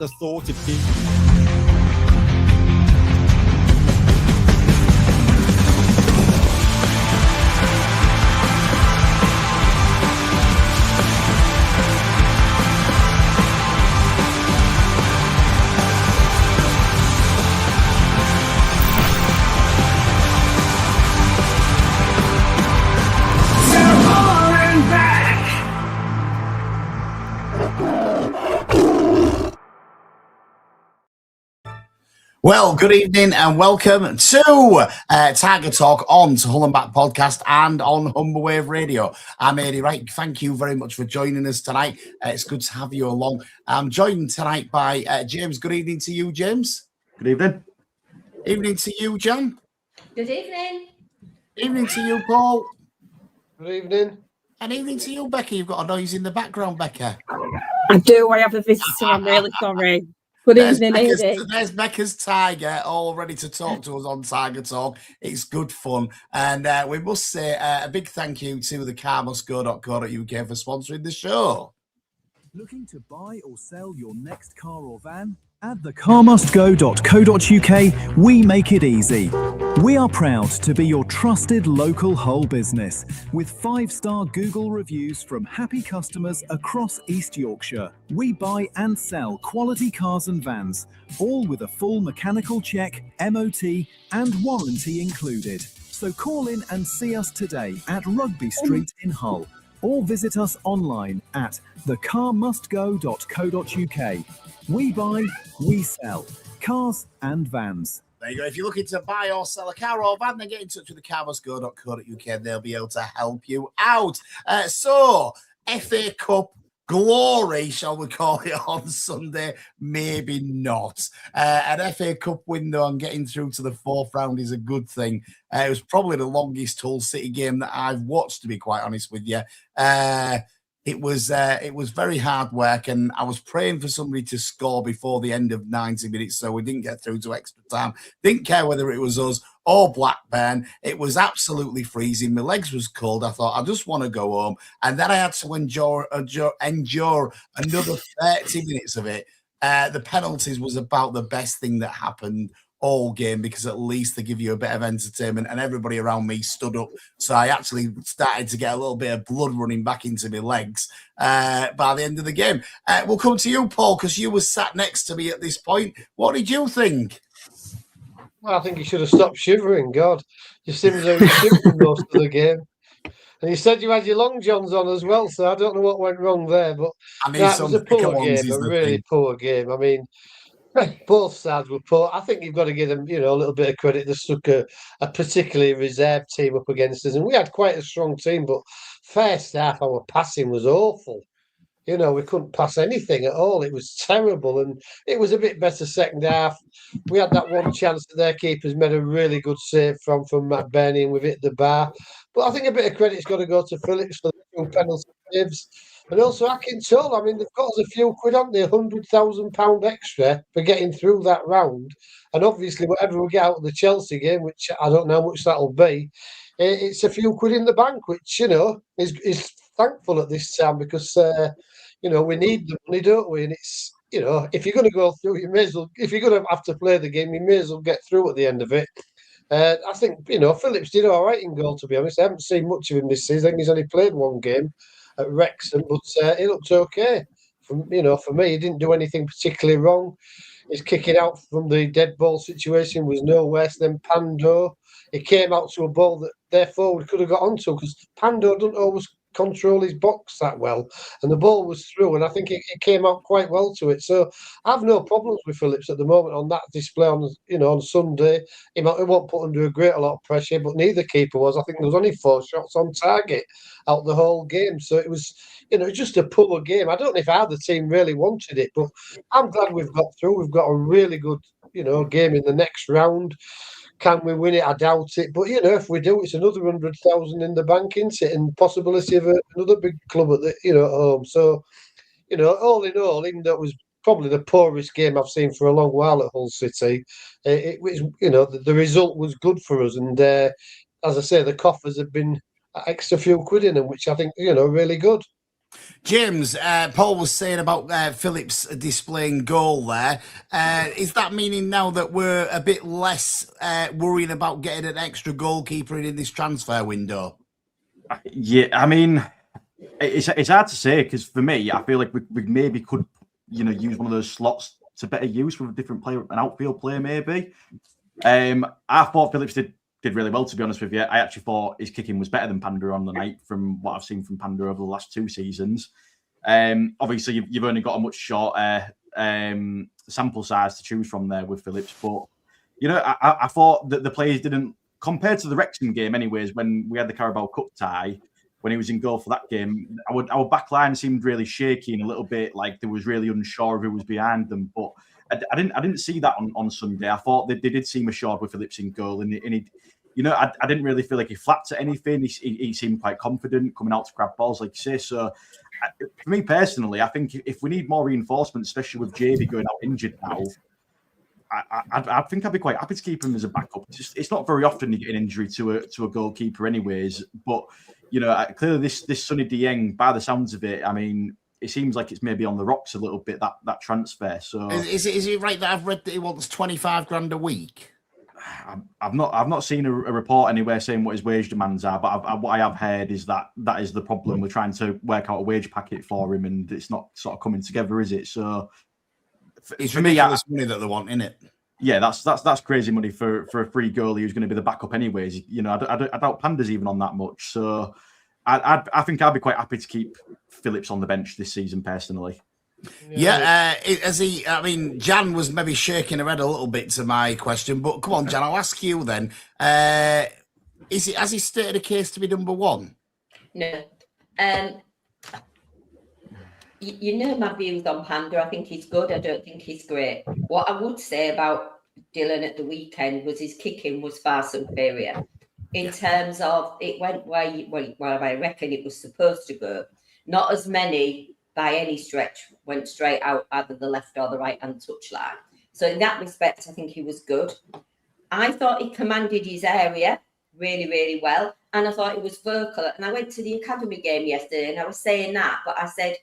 the thought of Well, good evening and welcome to Tiger Talk on to Hull and Back podcast and on Humberwave Radio. I'm Eddie Wright. Thank you very much for joining us tonight. It's good to have you along. I'm joined tonight by James. Good evening to you, James. Good evening. Evening to you, Jan. Good evening. Evening to you, Paul. Good evening. And evening to you, Becca. You've got a noise in the background, Becca. I do. I have a visitor. I'm really sorry. Good evening, Eddie. There's Becca's Tiger, all ready to talk to us on Tiger Talk. It's good fun. And we must say a big thank you to the carmusgo.co.uk for sponsoring the show. Looking to buy or sell your next car or van? At thecarmusgo.co.uk, we make it easy. We are proud to be your trusted local Hull business with 5-star Google reviews from happy customers across East Yorkshire. We buy and sell quality cars and vans, all with a full mechanical check, MOT and warranty included. So call in and see us today at Rugby Street in Hull, or visit us online at thecarmusgo.co.uk. We buy, we sell cars and vans. There you go. If you're looking to buy or sell a car or van, then get in touch with thecarmusgo.co.uk and they'll be able to help you out. So, FA Cup glory, shall we call it, on Sunday? Maybe not. An FA Cup window and getting through to the fourth round is a good thing. It was probably the longest Hull City game that I've watched, to be quite honest with you. It was very hard work, and I was praying for somebody to score before the end of 90 minutes, so we didn't get through to extra time. Didn't care whether it was us or Blackburn. It was absolutely freezing. My legs was cold. I thought, I just want to go home. And then I had to endure another 30 minutes of it. The penalties was about the best thing that happened all game, because at least they give you a bit of entertainment, and everybody around me stood up, so I actually started to get a little bit of blood running back into my legs by the end of the game. We'll come to you, Paul, because you were sat next to me at this point. What did you think? Well, I think you should have stopped shivering. God, you seemed to be shivering most of the game. And you said you had your long johns on as well, so I don't know what went wrong there, but that was a poor game, a really poor game. I mean, both sides were poor. I think you've got to give them, a little bit of credit. They stuck a particularly reserved team up against us, and we had quite a strong team. But first half, our passing was awful. We couldn't pass anything at all. It was terrible, and it was a bit better second half. We had that one chance that their keepers made a really good save from Matt Burney, and we've hit the bar. But I think a bit of credit's got to go to Phillips for the 2 penalty saves. And also Akintola, I mean, they've got us a few quid, haven't they? £100,000 extra for getting through that round. And obviously, whatever we get out of the Chelsea game, which I don't know how much that'll be, it's a few quid in the bank, which, is thankful at this time, because, we need the money, don't we? And it's, if you're going to go through, you may as well, if you're going to have to play the game, you may as well get through at the end of it. I think, Phillips did all right in goal, to be honest. I haven't seen much of him this season. I think he's only played one game at Wrexham, but he looked okay. For me, he didn't do anything particularly wrong. His kicking out from the dead ball situation was no worse than Pando. He came out to a ball that their forward could have got onto, because Pando doesn't always control his box that well, and the ball was through, and I think it came out quite well to it. So I have no problems with Phillips at the moment on that display on Sunday. He won't put under a lot of pressure, but neither keeper was. I think there was only 4 shots on target out the whole game. So it was, just a poor game. I don't know if either team really wanted it, but I'm glad we've got through. We've got a really good, game in the next round. Can we win it? I doubt it. But, if we do, it's another 100,000 in the bank, isn't it? And possibility of another big club at home. So, all in all, even though it was probably the poorest game I've seen for a long while at Hull City, it was, the result was good for us. And as I say, the coffers have been extra few quid in them, which I think, really good. James, Paul was saying about Phillips displaying goal there. Is that meaning now that we're a bit less worrying about getting an extra goalkeeper in this transfer window? Yeah, I mean, it's hard to say because for me, I feel like we maybe could, use one of those slots to better use with a different player, an outfield player maybe. I thought Phillips did really well, to be honest with you. I actually thought his kicking was better than Panda on the night from what I've seen from Panda over the last 2 seasons. Obviously, you've only got a much shorter sample size to choose from there with Phillips. But, I thought that the players didn't, compared to the Wrexham game anyways, when we had the Carabao Cup tie, when he was in goal for that game, our back line seemed really shaky and a little bit like they was really unsure of who was behind them. But I didn't see that on Sunday. I thought they did seem assured with Phillips in goal, and he I didn't really feel like he flapped at anything. He seemed quite confident coming out to grab balls, like you say. So for me personally, I think if we need more reinforcement, especially with JB going out injured now, I think I'd be quite happy to keep him as a backup. It's not very often you get an injury to a goalkeeper, anyways. But clearly this Sonny Dieng, by the sounds of it, I mean, it seems like it's maybe on the rocks a little bit, that transfer. So is it right that I've read that he wants 25 grand a week? I've not seen a report anywhere saying what his wage demands are, but what I have heard is that is the problem. We're trying to work out a wage packet for him, and it's not sort of coming together, is it? So it's ridiculous money that they want, isn't it? Yeah, that's crazy money for a free goalie who's going to be the backup anyways. I doubt Panda's even on that much. So I think I'd be quite happy to keep Phillips on the bench this season personally. Yeah, Jan was maybe shaking her head a little bit to my question, but come on, Jan, I'll ask you then. Has he stated a case to be number one? No. You know my views on Panda. I think he's good. I don't think he's great. What I would say about Dylan at the weekend was his kicking was far superior. In terms of it went where I reckon it was supposed to go. Not as many by any stretch went straight out either the left or the right hand touchline. So in that respect, I think he was good. I thought he commanded his area really, really well. And I thought he was vocal. And I went to the academy game yesterday and I was saying that, but I said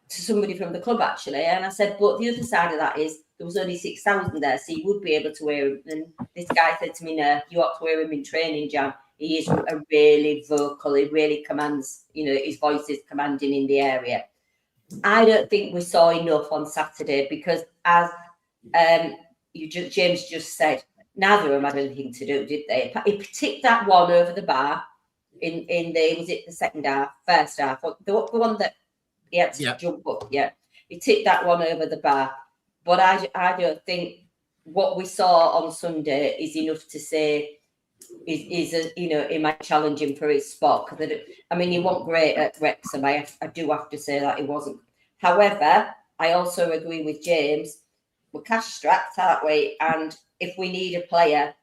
to somebody from the club actually, and I said, but the other side of that is there was only 6,000 there, so you would be able to wear him. And this guy said to me, no, you ought to wear him in training, Jan. He is a really vocal, he really commands, his voice is commanding in the area. I don't think we saw enough on Saturday because as James just said, neither of them had anything to do, did they? He ticked that one over the bar in the second half, first half, the one that he had to jump up, he ticked that one over the bar. But I don't think what we saw on Sunday is enough to say he might challenge him for his spot. Because he wasn't great at Wrexham. I do have to say that he wasn't. However, I also agree with James. We're cash strapped, aren't we? And if we need a player,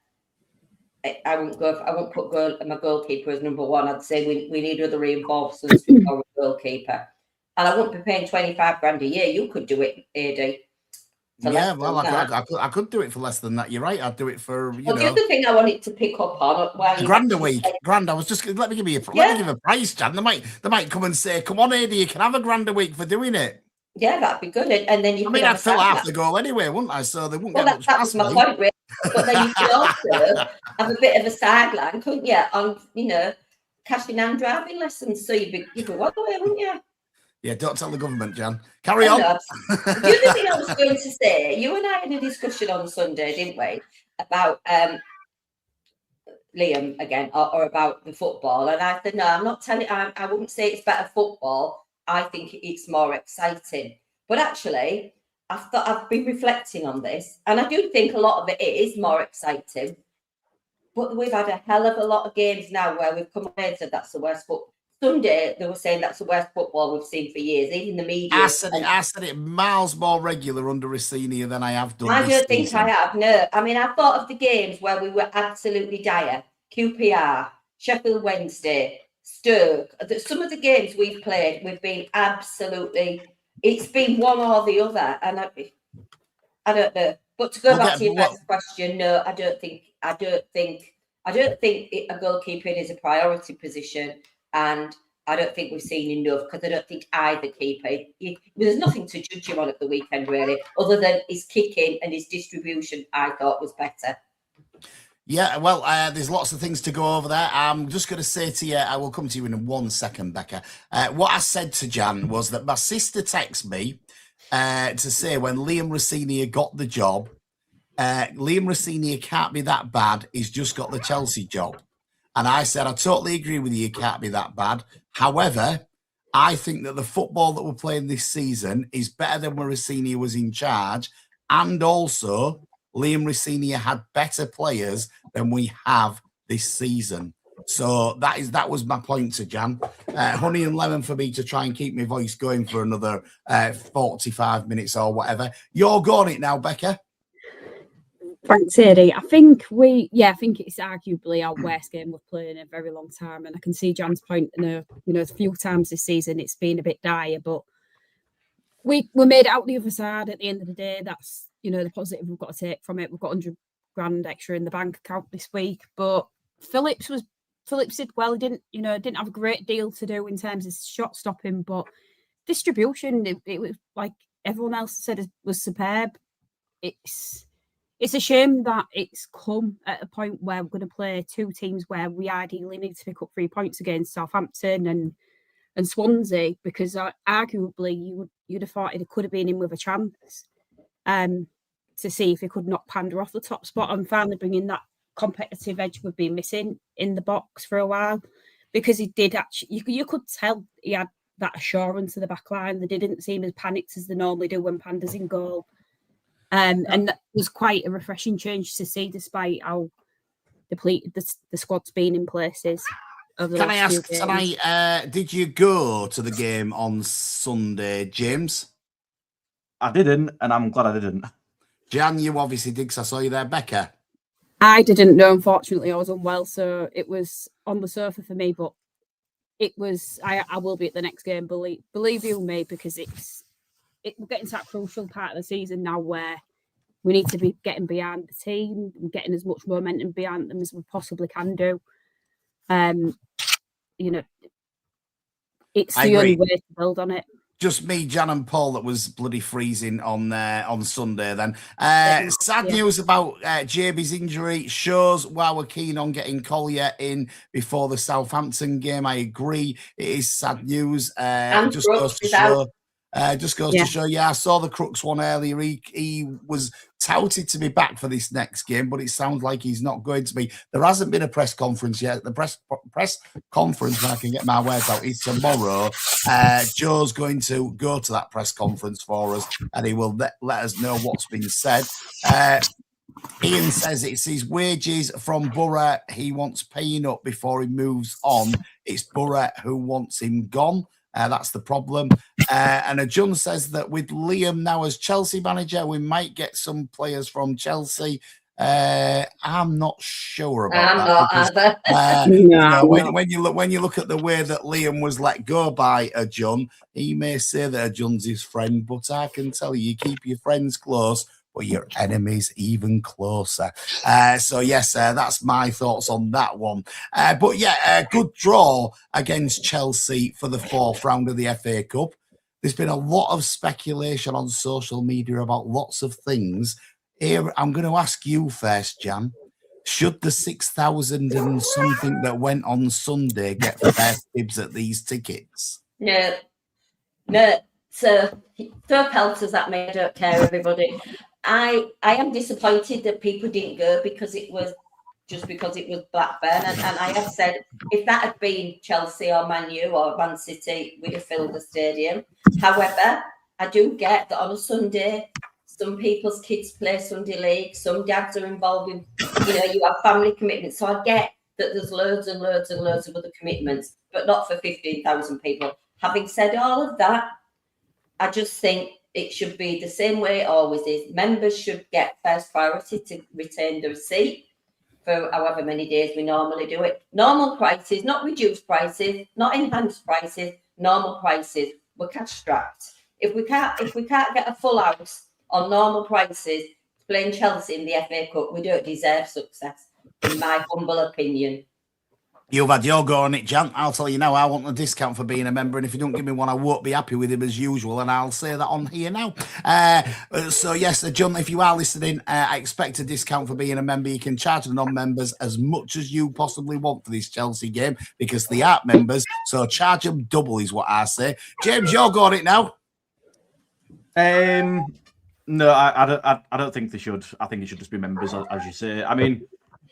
I won't put my goalkeeper as number one. I'd say we need other reinforcements for a goalkeeper. And I wouldn't be paying 25 grand a year. You could do it, AD. Yeah, well, I could do it for less than that. You're right. I'd do it for The other thing I wanted to pick up on £1,000 a week. Grand. I was just let me give you a price, Jan. They might come and say, "Come on, AD, you can have £1,000 a week for doing it." Yeah, that'd be good. And then I'd fill half the goal anyway, wouldn't I? So they wouldn't get much. That was my point, really. But then you could also have a bit of a sideline, couldn't you? On cashing and driving lessons, so you'd be one way, wouldn't you? Yeah, don't tell the government, Jan. Carry on. The other thing I was going to say, you and I had a discussion on Sunday, didn't we, about Liam again, or about the football. And I said, no, I'm not telling. I wouldn't say it's better football. I think it's more exciting. But actually, I've been reflecting on this, and I do think a lot of it is more exciting. But we've had a hell of a lot of games now where we've come away and said that's the worst football. Sunday, they were saying that's the worst football we've seen for years, even the media. I said it miles more regular under Rosenior than I have done. I don't think I have, no. I thought of the games where we were absolutely dire. QPR, Sheffield Wednesday, Stoke. Some of the games we've played, we've been absolutely, it's been one or the other. And I don't know. But to go back to your next question, no, I don't think a goalkeeper is a priority position. And I don't think we've seen enough, because I don't think either keeper, there's nothing to judge him on at the weekend, really, other than his kicking and his distribution, I thought was better. Yeah, well, there's lots of things to go over there. I'm just going to say to you, I will come to you in 1 second, Becca. What I said to Jan was that my sister texted me to say when Liam Rosenior got the job, Liam Rosenior can't be that bad. He's just got the Chelsea job. And I said, I totally agree with you. It can't be that bad. However, I think that the football that we're playing this season is better than when Rosenior was in charge. And also, Liam Rosenior had better players than we have this season. So that was my point to Jan. Honey and lemon for me to try and keep my voice going for another 45 minutes or whatever. You're going it now, Becca. Thanks, Eddie. I think it's arguably our worst game we've played in a very long time, and I can see Jan's point. A few times this season it's been a bit dire, but we made it out the other side at the end of the day. That's the positive we've got to take from it. We've got 100 grand extra in the bank account this week, but Phillips did well. He didn't have a great deal to do in terms of shot stopping, but distribution, it was like everyone else said, was superb. It's a shame that it's come at a point where we're going to play two teams where we ideally need to pick up 3 points against Southampton and Swansea, because arguably you'd have thought it could have been in with a chance to see if he could knock Panda off the top spot and finally bringing that competitive edge we've been missing in the box for a while, because he did actually, you could tell he had that assurance of the back line. They didn't seem as panicked as they normally do when Panda's in goal. And that was quite a refreshing change to see, despite how depleted the squad's been in places. Can I ask tonight, did you go to the game on Sunday, James? I didn't, and I'm glad I didn't. Jan, you obviously did, because I saw you there. Becca? I didn't know, unfortunately. I was unwell, so it was on the sofa for me, but it was, I will be at the next game, believe you me, because we're getting to that crucial part of the season now where we need to be getting behind the team and getting as much momentum behind them as we possibly can do. It's the only way to build on it. Just me, Jan and Paul that was bloody freezing on Sunday then. Sad news about JB's injury. Shows why we're keen on getting Collier in before the Southampton game. I agree. It is sad news. Just goes to show. To show, I saw the Crooks one earlier. He was touted to be back for this next game, but it sounds like he's not going to be. There hasn't been a press conference yet. The press conference, when I can get my words out, is tomorrow. Joe's going to go to that press conference for us, and he will let us know what's been said. Ian says it's his wages from Borough he wants paying up before he moves on. It's Borough who wants him gone. That's the problem. And John says that with Liam now as Chelsea manager, we might get some players from Chelsea. I'm not sure about that. When you look at the way that Liam was let go by John, he may say that John's his friend, but I can tell you keep your friends close, but your enemies even closer. So yes, that's my thoughts on that one. But yeah, a good draw against Chelsea for the fourth round of the FA Cup. There's been a lot of speculation on social media about lots of things. Here, I'm going to ask you first, Jan. Should the 6,000 and something that went on Sunday get first dibs at these tickets? No. So throw pelters at me. I don't care, everybody. I am disappointed that people didn't go because it was Blackburn. And I have said, if that had been Chelsea or Man U or Man City, we'd have filled the stadium. However, I do get that on a Sunday, some people's kids play Sunday league, some dads are involved in, you have family commitments. So I get that there's loads and loads and loads of other commitments, but not for 15,000 people. Having said all of that, I just think it should be the same way it always is. Members should get first priority to retain their seat for however many days we normally do it. Normal prices, not reduced prices, not enhanced prices, normal prices. We're cash strapped. If we can't get a full house on normal prices playing Chelsea in the FA Cup, we don't deserve success, in my humble opinion. You've had your go on it, Jan. I'll tell you now, I want a discount for being a member, and if you don't give me one, I won't be happy with him as usual, and I'll say that on here now. So, yes, John, if you are listening, I expect a discount for being a member. You can charge the non-members as much as you possibly want for this Chelsea game, because they aren't members, so charge them double is what I say. James, you're go on it now. No, I don't think they should. I think it should just be members, as you say. I mean,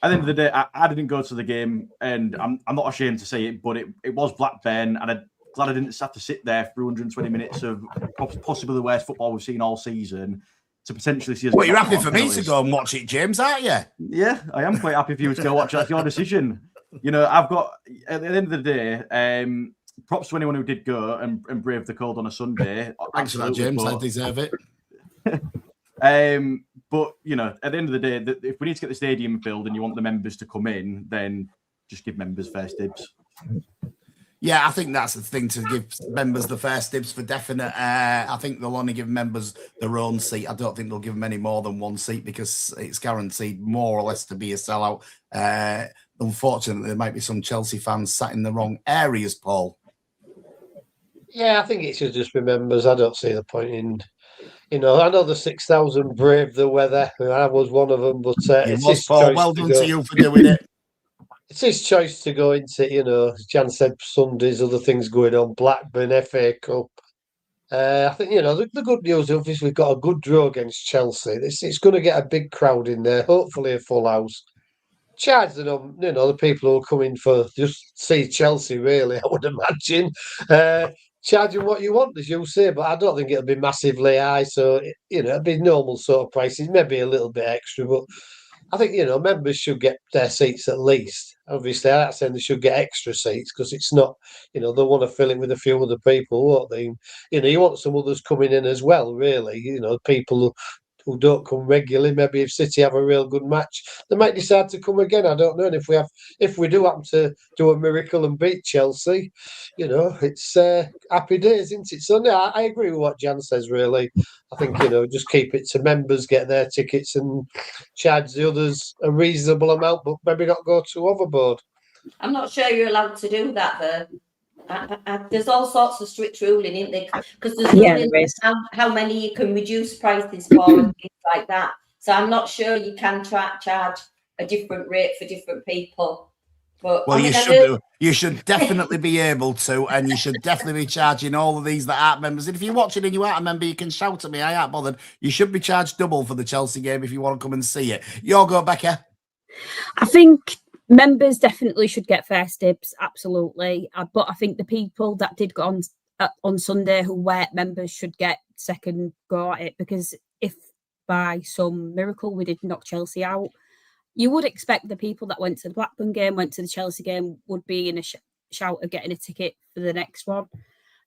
at the end of the day, I didn't go to the game, and I'm not ashamed to say it, but it was Blackburn, and I'm glad I didn't have to sit there for 120 minutes of possibly the worst football we've seen all season to potentially see us. Well, you're happy for me to go and watch it, James, aren't you? Yeah, I am quite happy for you to go watch it. That's your decision. You know, I've got, at the end of the day, props to anyone who did go and brave the cold on a Sunday. Thanks for that, James. I deserve it. But you know, at the end of the day, if we need to get the stadium filled and you want the members to come in, then just give members first dibs. Yeah, I think that's the thing, to give members the first dibs for definite. I think they'll only give members their own seat. I don't think they'll give them any more than one seat, because it's guaranteed more or less to be a sellout. Unfortunately, there might be some Chelsea fans sat in the wrong areas, Paul. Yeah, I think it should just be members. I don't see the point in... You know, I know the 6,000 braved the weather. I was one of them, but it's his choice. Well done to you for doing it. It's his choice to go into, you know, as Jan said, Sundays, other things going on, Blackburn, FA Cup. I think, you know, the good news, obviously, we've got a good draw against Chelsea. It's going to get a big crowd in there, hopefully a full house. Charge them, you know, the people who are coming for just see Chelsea, really, I would imagine. Charge them what you want, as you say, but I don't think it'll be massively high. So, you know, it'll be normal sort of prices, maybe a little bit extra. But I think, you know, members should get their seats at least. Obviously, I'm not saying they should get extra seats, because it's not, you know, they want to fill it with a few other people, won't they? You know, you want some others coming in as well, really. You know, people who don't come regularly. Maybe if City have a real good match, they might decide to come again. I don't know. And if we do happen to do a miracle and beat Chelsea, you know, it's happy days, isn't it? So no, I agree with what Jan says. Really, I think, you know, just keep it to members, get their tickets, and charge the others a reasonable amount, but maybe not go too overboard. I'm not sure you're allowed to do that, though. There's all sorts of strict ruling, isn't there? Because there's how many you can reduce prices for and things like that. So I'm not sure you can charge a different rate for different people. But well, you should definitely be able to, and you should definitely be charging all of these that aren't members. And if you're watching and you aren't a member, you can shout at me. I aren't bothered. You should be charged double for the Chelsea game if you want to come and see it. Your go, Becca. I think members definitely should get first dibs, absolutely. But I think the people that did go on Sunday who weren't members should get second go at it, because if by some miracle we did knock Chelsea out, you would expect the people that went to the Blackburn game, went to the Chelsea game, would be in a shout of getting a ticket for the next one,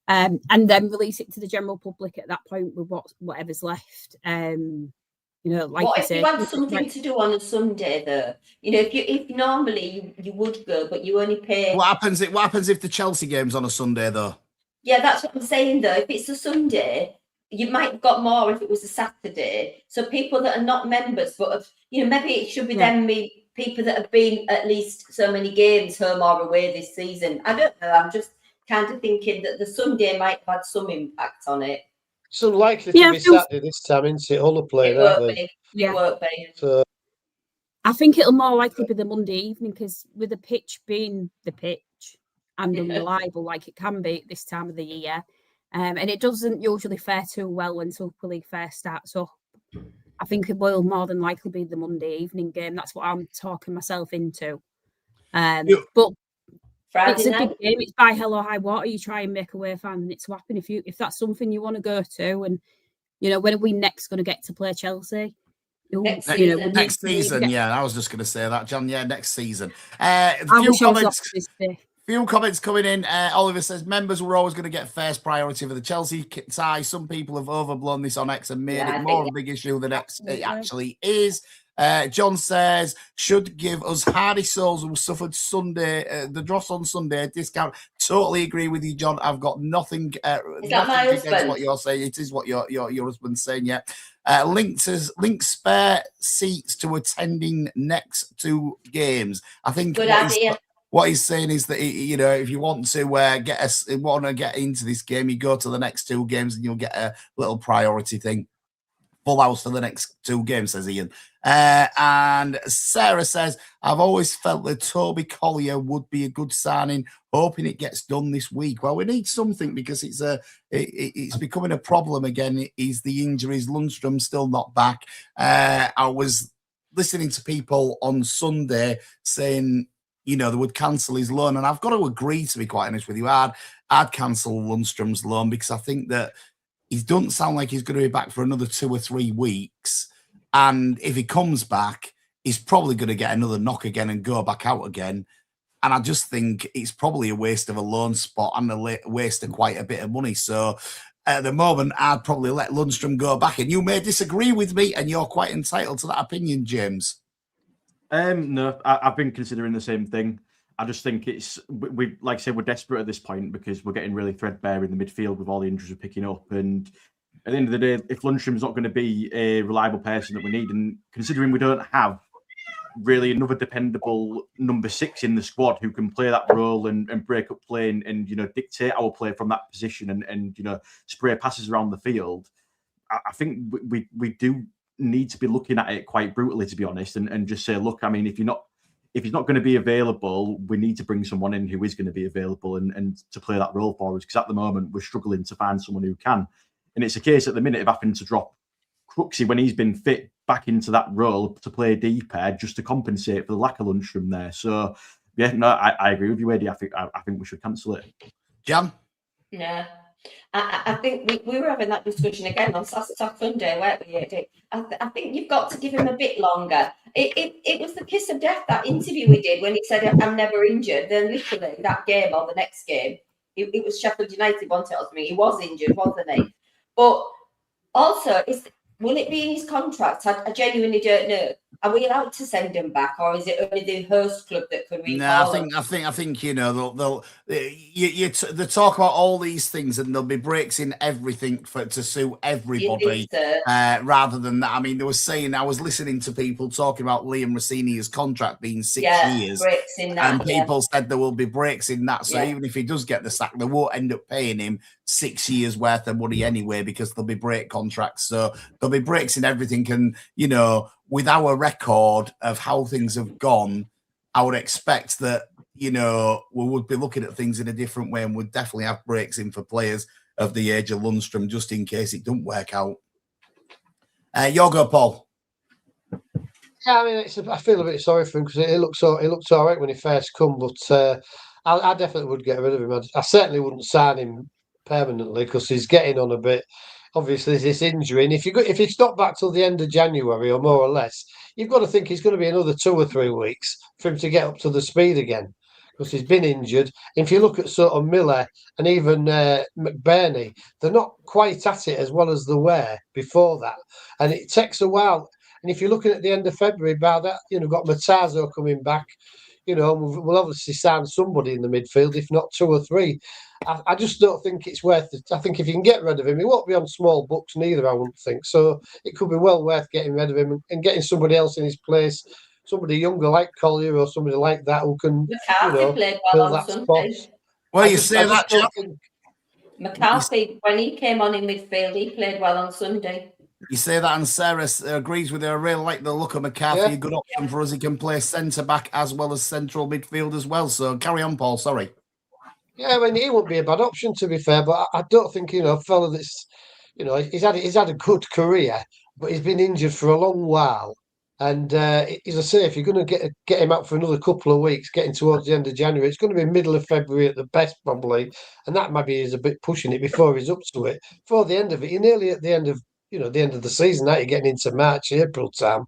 and then release it to the general public at that point with whatever's left. You know, like what you if say, you had something to do on a Sunday, though? You know, if normally you would go, but you only pay. What happens if the Chelsea game's on a Sunday, though? Yeah, that's what I'm saying, though. If it's a Sunday, you might have got more if it was a Saturday. So people that are not members, but you know, maybe it should be them people that have been at least so many games home or away this season. I don't know. I'm just kind of thinking that the Sunday might have had some impact on it. It's unlikely to be Saturday this time, isn't it? Hull are playing, aren't they? Yeah, it won't be. So I think it'll more likely be the Monday evening, because with the pitch being the pitch and unreliable like it can be at this time of the year, and it doesn't usually fare too well when Super League first starts up. I think it will more than likely be the Monday evening game. That's what I'm talking myself into. But Friday it's a night. big game. It's by hell or high water. You try and make a way fan, and it's happen if that's something you want to go to. And you know, when are we next going to get to play Chelsea? Next season. Yeah, I was just going to say that, John. Yeah, next season. Few comments coming in. Oliver says members were always going to get first priority for the Chelsea tie. Some people have overblown this on X and made it more of a big issue than it actually is. John says should give us hardy souls who suffered Sunday the dross on Sunday a discount. Totally agree with you, John. I've got nothing against what you're saying. It is what your husband's saying. Yeah. Link spare seats to attending next two games. I think good idea. what he's saying is that if you want to get into this game, you go to the next 2 games and you'll get a little priority thing. Full house for the next 2 games, says Ian. And Sarah says, I've always felt that Toby Collier would be a good signing, hoping it gets done this week. Well, we need something because it's becoming a problem again. Is the injuries. Lundstrom's still not back. I was listening to people on Sunday saying, they would cancel his loan. And I've got to agree, to be quite honest with you. I'd cancel Lundstrom's loan because I think that he doesn't sound like he's going to be back for another 2 or 3 weeks. And if he comes back, he's probably going to get another knock again and go back out again. And I just think it's probably a waste of a loan spot and a waste of quite a bit of money. So at the moment, I'd probably let Lundstrom go back. And you may disagree with me, and you're quite entitled to that opinion, James. No, I've been considering the same thing. I just think we like I said, we're desperate at this point because we're getting really threadbare in the midfield with all the injuries we're picking up. And at the end of the day, if Lundstrom's not going to be a reliable person that we need, and considering we don't have really another dependable number 6 in the squad who can play that role and break up play and dictate our play from that position and spray passes around the field, I think we do need to be looking at it quite brutally, to be honest, and just say, look, I mean, if he's not going to be available, we need to bring someone in who is going to be available and to play that role for us. Because at the moment, we're struggling to find someone who can. And it's a case at the minute of having to drop Crooksy when he's been fit back into that role to play deeper just to compensate for the lack of Lundstrom there. So, yeah, no, I agree with you, Eddie. I think we should cancel it. Jan? Yeah. I think we were having that discussion again on Sunday, weren't we, Eddie? I think you've got to give him a bit longer. It was the kiss of death, that interview we did when he said, I'm never injured. Then literally that game or the next game, it was Sheffield United, one tells me. He was injured, wasn't he? But also, will it be in his contract? I genuinely don't know. Are we allowed to send him back, or is it only the host club that can recall him? I think they talk about all these things, and there'll be breaks in everything to suit everybody. Rather than that, I mean, I was listening to people talking about Liam Rosenior's contract being 6 years, breaks in that, and people said there will be breaks in that. So even if he does get the sack, they won't end up paying him 6 years worth of money anyway, because there'll be break contracts. So there'll be breaks in everything, and with our record of how things have gone, I would expect that, we would be looking at things in a different way and would definitely have breaks in for players of the age of Lundstrom, just in case it don't work out. Your go, Paul. Yeah, I mean, I feel a bit sorry for him because it looked all right when he first come, but I definitely would get rid of him. I certainly wouldn't sign him permanently because he's getting on a bit. Obviously, there's this injury, and if he's not back till the end of January or more or less, you've got to think it's going to be another 2 or 3 weeks for him to get up to the speed again, because he's been injured. If you look at sort of Miller and even McBurney, they're not quite at it as well as they were before that, and it takes a while. And if you're looking at the end of February, by that, got Matazo coming back. We'll obviously sign somebody in the midfield, if not 2 or 3. I just don't think it's worth it. I think if you can get rid of him, he won't be on small books neither, I wouldn't think. So it could be well worth getting rid of him and getting somebody else in his place, somebody younger like Collier or somebody like that who can, played well on Sunday. Well, you say that, Jeff. McCarthy, when he came on in midfield, he played well on Sunday. You say that, and Sarah agrees with her. I really like the look of McCarthy. A good option for us. He can play centre-back as well as central midfield as well. So carry on, Paul. Sorry. Yeah, I mean, he wouldn't be a bad option, to be fair. But I don't think, a fella that's, he's had a good career, but he's been injured for a long while. And as I say, if you're going to get him out for another couple of weeks, getting towards the end of January, it's going to be middle of February at the best, probably. And that maybe is a bit pushing it before he's up to it. Before the end of it, you're nearly at the end of the end of the season. Now you're getting into March, April time.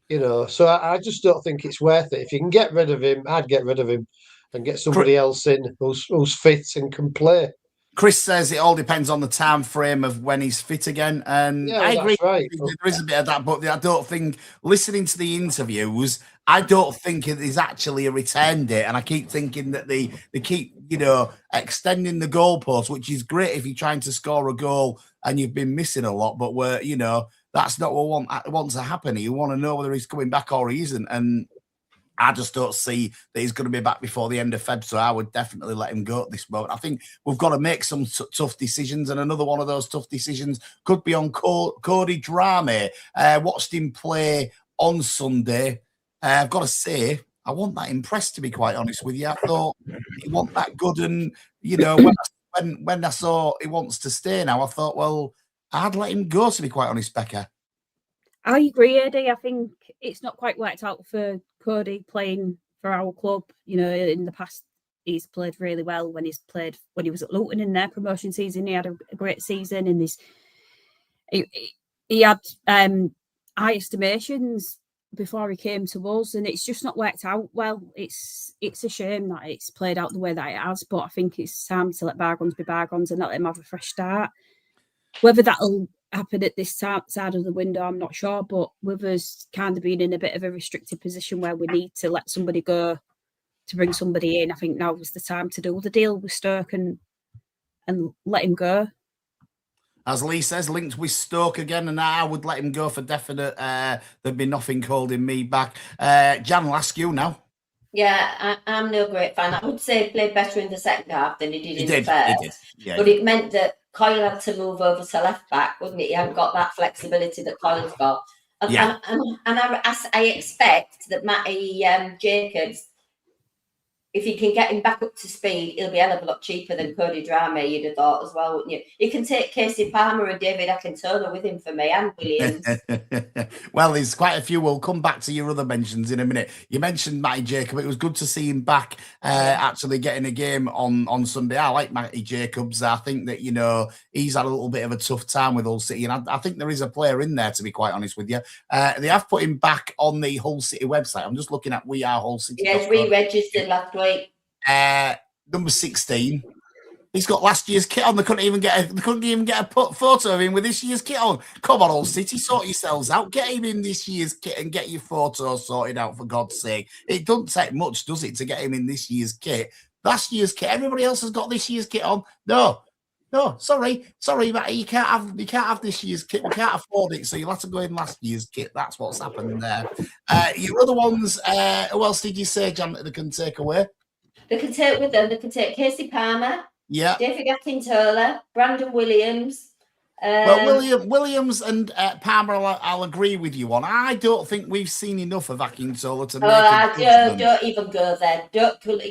So I just don't think it's worth it. If you can get rid of him, I'd get rid of him and get somebody else in who's fit and can play. Chris says it all depends on the time frame of when he's fit again, and I agree. Right. There is a bit of that, but I don't think, listening to the interviews, I don't think it is actually a return date, and I keep thinking that they keep extending the goalpost, which is great if you're trying to score a goal and you've been missing a lot, but that's not what wants to happen. You want to know whether he's coming back or he isn't, and I just don't see that he's going to be back before the end of Feb, so I would definitely let him go at this moment. I think we've got to make some tough decisions, and another one of those tough decisions could be on Cody Drameh. Watched him play on Sunday. I've got to say, I wasn't that impressed, to be quite honest with you. I thought he wasn't that good, and when I saw he wants to stay now, I thought, well, I'd let him go, to be quite honest, Becca. I agree, Eddie. I think it's not quite worked out for Cody playing for our club. In the past, he's played really well when he was at Luton in their promotion season. He had a great season, and he had high estimations before he came to us, and it's just not worked out well. It's a shame that it's played out the way that it has, but I think it's time to let bygones be bygones and let him have a fresh start. Whether that'll happen at this side of the window, I'm not sure, but with us kind of being in a bit of a restricted position where we need to let somebody go to bring somebody in, I think now was the time to do the deal with Stoke and let him go. As Lee says, linked with Stoke again, and I would let him go for definite. There'd be nothing holding me back. Jan, I'll ask you now. Yeah, I'm no great fan. I would say he played better in the second half than he did in the first. He did. Yeah, but it meant that Coyle had to move over to left back, wouldn't it? He hadn't got that flexibility that Coyle's got. And I expect that Matty Jacobs, if you can get him back up to speed, he'll be a hell of a lot cheaper than Cody Drameh, you'd have thought as well, wouldn't you? You can take Casey Palmer and David Akintola with him for me, and Williams. Well, there's quite a few. We'll come back to your other mentions in a minute. You mentioned Matty Jacob. It was good to see him back actually getting a game on Sunday. I like Matty Jacobs. I think that, he's had a little bit of a tough time with Hull City, and I think there is a player in there, to be quite honest with you. They have put him back on the Hull City website. I'm just looking at We Are Hull City. Yes, re-registered last week. Number 16. He's got last year's kit on. They couldn't even get a photo of him with this year's kit on. Come on, Hull City, sort yourselves out. Get him in this year's kit and get your photo sorted out, for God's sake. It doesn't take much, does it, to get him in this year's kit? Last year's kit. Everybody else has got this year's kit on. No, sorry, Matty, you can't have this year's kit. We can't afford it, so you'll have to go in last year's kit. That's what's happened there. Your other ones, who else did you say, Jan, that they can take away? They can take with them. They can take Casey Palmer, David Akintola, Brandon Williams. Well, Williams and Palmer, I'll agree with you on. I don't think we've seen enough of Akintola to make don't even go there.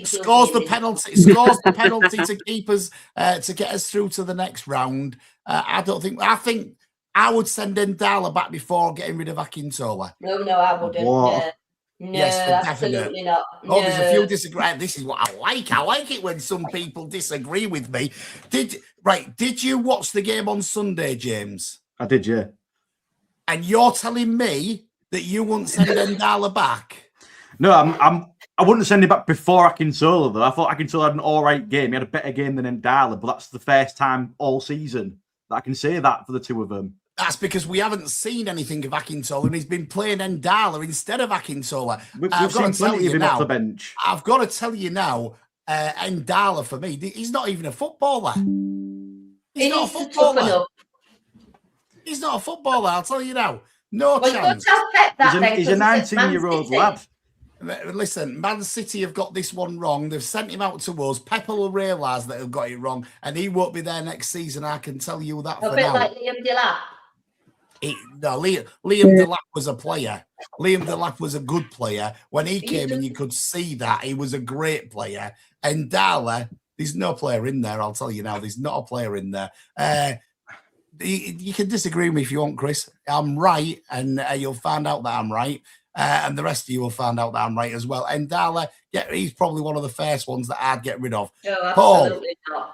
Scores the penalty to keep us to get us through to the next round. I think I would send Ndala back before getting rid of Akintola. No, I wouldn't. No, yes, absolutely not. No. There's a few disagree. This is what I like. I like it when some people disagree with me. Did you watch the game on Sunday, James? I did, yeah. And you're telling me that you wouldn't send Ndala back? No, I wouldn't send him back before Akintola, though. I thought Akintola had an all right game. He had a better game than Ndala, but that's the first time all season that I can say that for the two of them. That's because we haven't seen anything of Akintola, and he's been playing Ndala instead of Akintola. We've seen plenty of him off the bench. I've got to tell you now, Ndala, for me, he's not even a footballer. He's not a footballer. He's not a footballer, I'll tell you now. No chance. He's a 19-year-old lad. Listen, Man City have got this one wrong. They've sent him out to us. Pepper will realise that they've got it wrong, and he won't be there next season. I can tell you that for now. A bit like Liam Delap. Liam Delap was a player. Liam Delap was a good player. When he came in, you could see that. He was a great player. And Ndala, there's no player in there, I'll tell you now. There's not a player in there. You can disagree with me if you want, Chris. I'm right, and you'll find out that I'm right. And the rest of you will find out that I'm right as well. And Ndala, he's probably one of the first ones that I'd get rid of. No, absolutely not.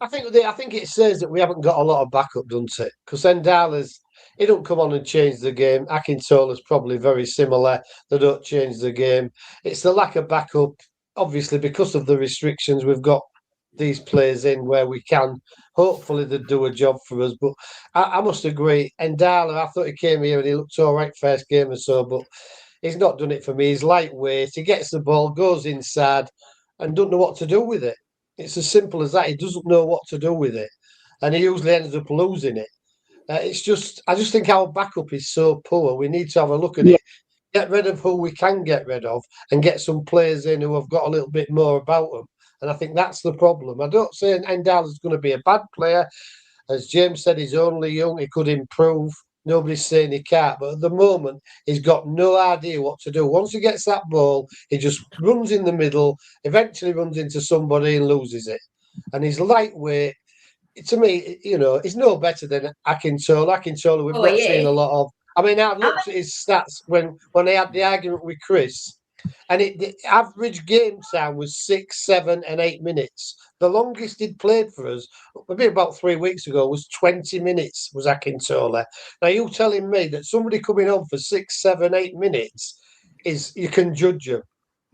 I think it says that we haven't got a lot of backup, doesn't it? Because Ndala's, he don't come on and change the game. Akintola's probably very similar. They don't change the game. It's the lack of backup. Obviously, because of the restrictions, we've got these players in where we can. Hopefully, they do a job for us. But I must agree, Ndala, I thought he came here and he looked all right first game or so, but he's not done it for me. He's lightweight. He gets the ball, goes inside, and doesn't know what to do with it. It's as simple as that. He doesn't know what to do with it, and he usually ends up losing it. I just think our backup is so poor. We need to have a look at it. get rid of who we can get rid of and get some players in who have got a little bit more about them. And I think that's the problem. I don't say Endala's going to be a bad player. As James said, he's only young. He could improve. Nobody's saying he can't. But at the moment, he's got no idea what to do. Once he gets that ball, he just runs in the middle, eventually runs into somebody and loses it. And he's lightweight. To me, you know, he's no better than Akintola. Akintola, we've not seen a lot of. I mean, I looked at his stats when I had the argument with Chris, and the average game time was 6, 7, and 8 minutes. The longest he'd played for us, maybe about 3 weeks ago, was 20 minutes, was Akintola. Now, you're telling me that somebody coming on for 6, 7, 8 minutes you can judge him.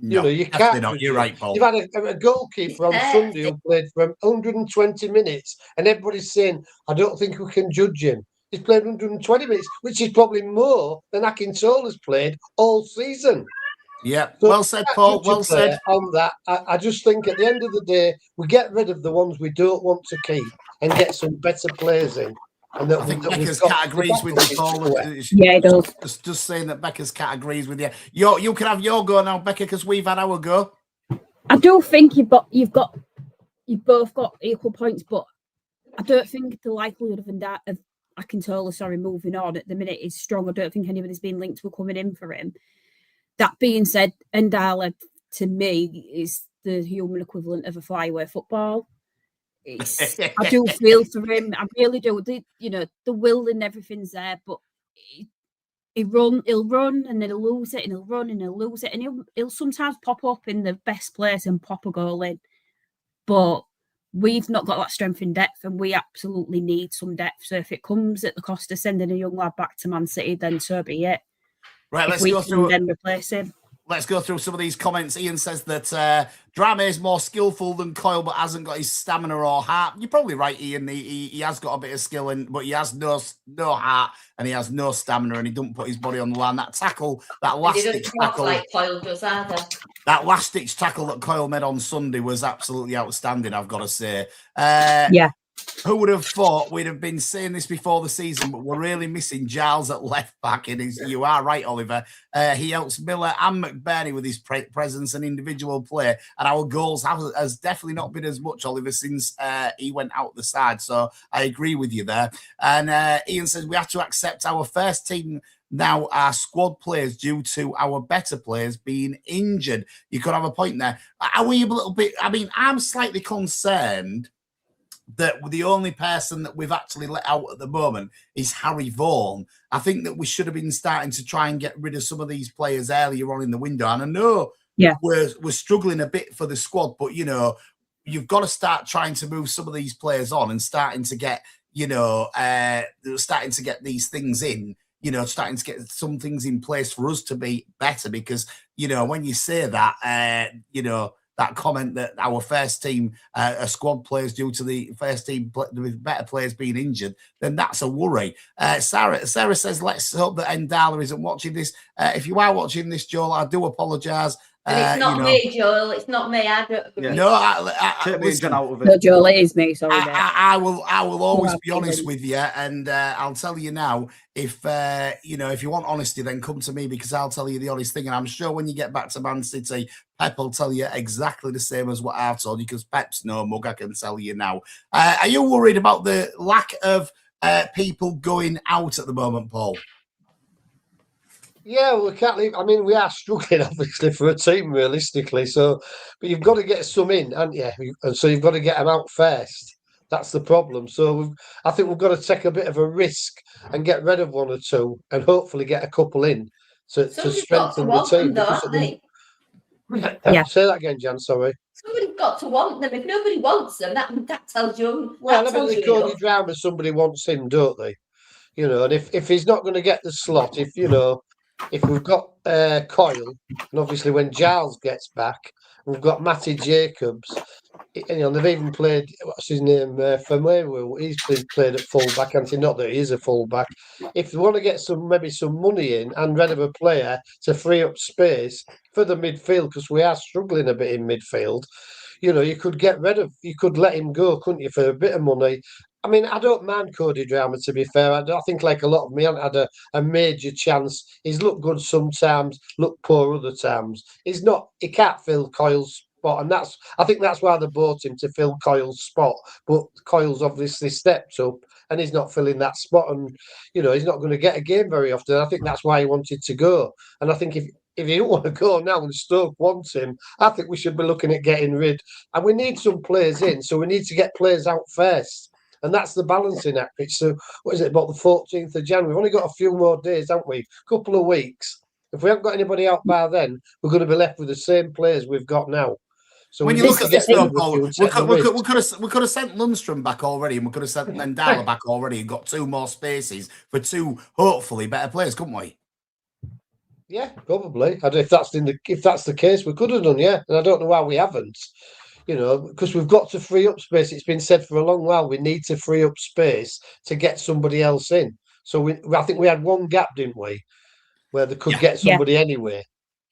No, you know, you can't. Not. You're right, Paul. You've had a goalkeeper on Sunday who played for 120 minutes, and everybody's saying, I don't think we can judge him. He's played 120 minutes, which is probably more than Akintola's played all season. Yeah, So well said, Paul. Well said. On that, I just think at the end of the day, we get rid of the ones we don't want to keep and get some better players in. And I think Becca's cat agrees with you, Paul. Yeah, it does. Just saying that Becca's cat agrees with you. You can have your go now, Becca, because we've had our go. I do think you've both got equal points, but I don't think the likelihood of Akintola, moving on at the minute is strong. I don't think anybody's been linked to coming in for him. That being said, Endala to me is the human equivalent of a flyway football. I do feel for him. I really do. The will and everything's there, but he'll run and then he'll lose it, and he'll run and he'll lose it, and he'll sometimes pop up in the best place and pop a goal in. But we've not got that strength in depth, and we absolutely need some depth. So if it comes at the cost of sending a young lad back to Man City, then so be it. Right, let's go through. Then replace him. Let's go through some of these comments. Ian says that Drame is more skillful than Coyle, but hasn't got his stamina or heart. You're probably right, Ian. He has got a bit of skill, but he has no heart and he has no stamina, and he doesn't put his body on the line. That tackle, that last ditch tackle, like Coyle does either. That last ditch tackle that Coyle made on Sunday was absolutely outstanding, I've got to say. Yeah. Who would have thought we'd have been saying this before the season, but we're really missing Giles at left back. And you are right, Oliver. He helps Miller and McBurney with his presence and individual play. And our goals has definitely not been as much, Oliver, since he went out the side. So I agree with you there. And Ian says we have to accept our first team now are squad players due to our better players being injured. You could have a point there. Are we a little bit? I mean, I'm slightly concerned that the only person that we've actually let out at the moment is Harry Vaughan. I think that we should have been starting to try and get rid of some of these players earlier on in the window. And I know we're struggling a bit for the squad, but, you know, you've got to start trying to move some of these players on and starting to get, starting to get these things in, starting to get some things in place for us to be better. Because, when you say that, that comment that our first team are squad players due to the first team with better players being injured, then that's a worry. Sarah says, let's hope that Endala isn't watching this. If you are watching this, Joel, I do apologise. And it's not me, Joel. It's not me. I don't agree. No, No, Joel, it is me. Sorry. I will always be honest with you, and I'll tell you now. If if you want honesty, then come to me, because I'll tell you the honest thing. And I'm sure when you get back to Man City, Pep will tell you exactly the same as what I've told you, because Pep's no mug. I can tell you now. Are you worried about the lack of people going out at the moment, Paul? Yeah, we can't leave. I mean, we are struggling, obviously, for a team, realistically. So, but you've got to get some in, haven't you? And so you've got to get them out first. That's the problem. So I think we've got to take a bit of a risk and get rid of one or two, and hopefully get a couple in to strengthen the team. Yeah. Say that again, Jan. Sorry. Somebody's got to want them. If nobody wants them, that tells you. Well, I mean, Cody Drama, somebody wants him, don't they? And if he's not going to get the slot, if we've got Coyle, and obviously when Giles gets back, we've got Matty Jacobs. They've even played, what's his name, Humberwave. He's played at fullback, and not that he is a fullback. If you want to get maybe some money in and rid of a player to free up space for the midfield, because we are struggling a bit in midfield, you could get rid of, you could let him go, couldn't you, for a bit of money, I mean, I don't mind Cody Drama, to be fair. I think, like a lot of me, I had a major chance. He's looked good sometimes, looked poor other times. He can't fill Coyle's spot. And I think that's why they bought him, to fill Coyle's spot. But Coyle's obviously stepped up and he's not filling that spot. And, he's not going to get a game very often. I think that's why he wanted to go. And I think if he don't want to go now and Stoke wants him, I think we should be looking at getting rid. And we need some players in, so we need to get players out first. And that's the balancing act. So, what is it, about the 14th of January? We've only got a few more days, haven't we? A couple of weeks. If we haven't got anybody out by then, we're going to be left with the same players we've got now. So when you look at this, though, Paul, we could have sent Lundstrom back already, and we could have sent Ndala back already, and got 2 more spaces for 2 hopefully better players, couldn't we? Yeah, probably. If that's the case, we could have done. Yeah, and I don't know why we haven't. Because we've got to free up space. It's been said for a long while. We need to free up space to get somebody else in. So I think we had one gap, didn't we, where they could get somebody anyway.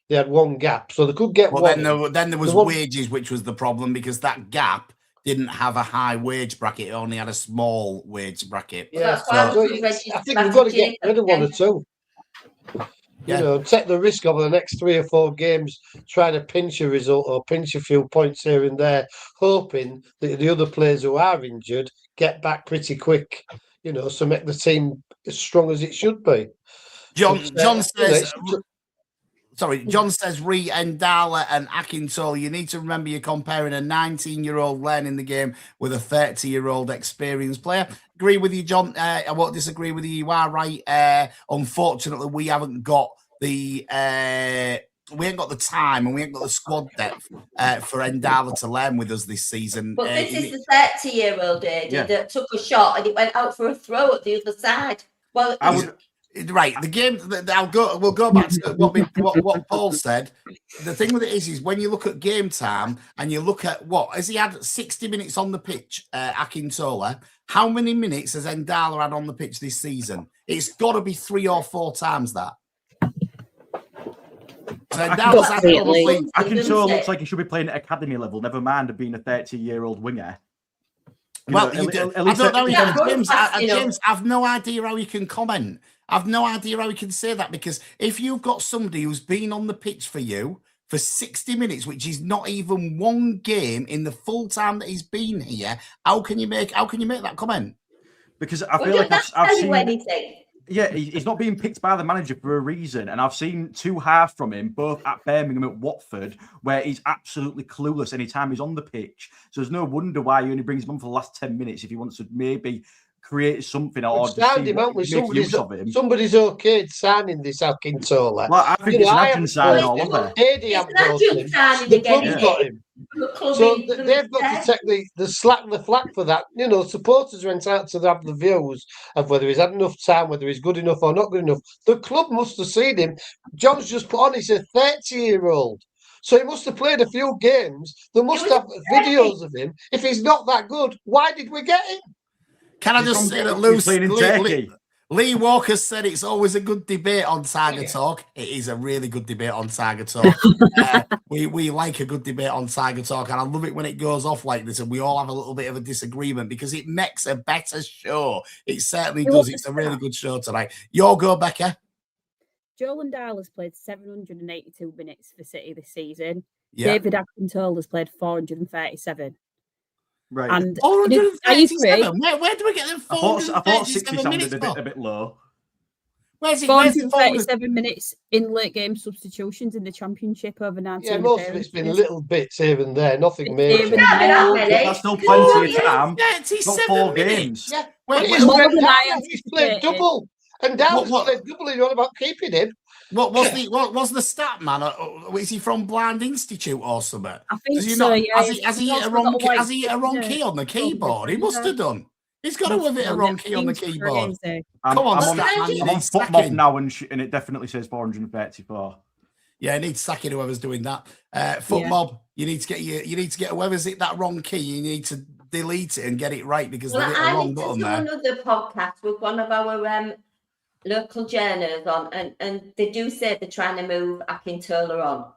They had one gap, so they could get one. Then there was wages, which was the problem, because that gap didn't have a high wage bracket. It only had a small wage bracket. Yeah, I think we've got to get rid of 1 or 2. Take the risk over the next 3 or 4 games, trying to pinch a result or pinch a few points here and there, hoping that the other players who are injured get back pretty quick, so make the team as strong as it should be. John says, re Ndala and Akintola. You need to remember you're comparing a 19-year-old learning the game with a 30-year-old experienced player. Agree with you, John. I won't disagree with you. You are right. Unfortunately, we haven't got the time and we ain't got the squad depth for Ndala to learn with us this season. But this is the 30-year-old that took a shot and it went out for a throw at the other side. Well, right, the game. We'll go back to what Paul said. The thing with it is when you look at game time and you look at has he had 60 minutes on the pitch, Akintola? How many minutes has Ndala had on the pitch this season? It's got to be 3 or 4 times that. So Akintola looks like he should be playing at academy level. Never mind being a 30-year-old winger. I don't know. James, I've no idea how he can comment. I've no idea how he can say that, because if you've got somebody who's been on the pitch for you for 60 minutes, which is not even 1 game in the full time that he's been here, how can you make that comment? Because I feel like I've seen anything. Yeah, he's not being picked by the manager for a reason. And I've seen 2 halves from him, both at Birmingham and at Watford, where he's absolutely clueless anytime he's on the pitch. So there's no wonder why he only brings him on for the last 10 minutes if he wants to maybe create something or just make use of him. Somebody's okayed signing this Akintola. Well, I think it's an action signing all over. The club's got him. So they've got to take the flak for that. Supporters went out to have the views of whether he's had enough time, whether he's good enough or not good enough. The club must have seen him. John's just put on, he's a 30-year-old. So he must have played a few games. They must have videos of him. If he's not that good, why did we get him? Can I just say that Lee Walker said it's always a good debate on Tiger Talk. It is a really good debate on Tiger Talk. We like a good debate on Tiger Talk, and I love it when it goes off like this and we all have a little bit of a disagreement, because it makes a better show. It certainly does. It's a really good show tonight. Your go, Becca. Joel Ndala's played 782 minutes for City this season. Yeah. David Akintola has played 437. Right. And where do we get them 437 I thought 60 minutes sounded a bit low. Where's 437 minutes in late game substitutions in the Championship over 19. Yeah, most of it's been little bits here and there, nothing major. That's still plenty of time. Not 4 games. Yeah, He's played double. And Dallas played double. You're on about keeping him. What was the stat, man? Is he from Blind Institute or something? I think so. Has he hit a wrong key on the keyboard? He must have done. He's got to have hit a wrong key on the keyboard. I'm on FootMob now, and it definitely says 434. Yeah, I need to sack it, whoever's doing that. FootMob, you need to get whoever's hit that wrong key. You need to delete it and get it right, because they hit the wrong button there. Another podcast with one of our local journals on, and they do say they're trying to move Akintola on.